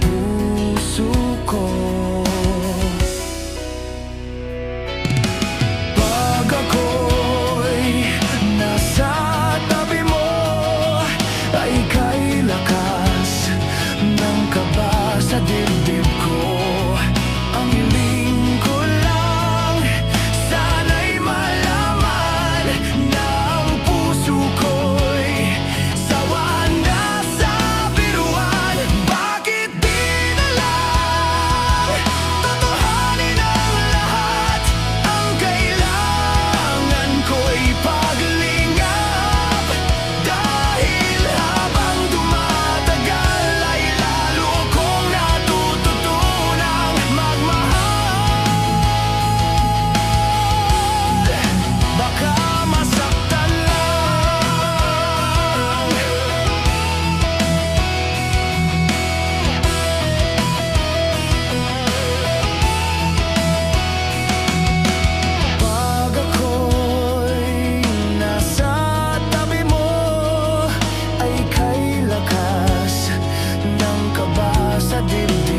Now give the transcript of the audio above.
puso ko. Pag ako'y nasa tabi mo, ay kay lakas ng kaba sa dibdib ko. Ang hiling ko lang, sana'y malaman na ang puso ko'y sawa na sa biruan. Bakit di na lang totohanin ang lahat? Ang kailangan ko'y paglingap, dahil habang tumatagal ay lalo kong natututunang magmahal. Baka masaktan lang. Pag ako'y nasa tabi mo, ay kay lakas ng kaba sa dibdib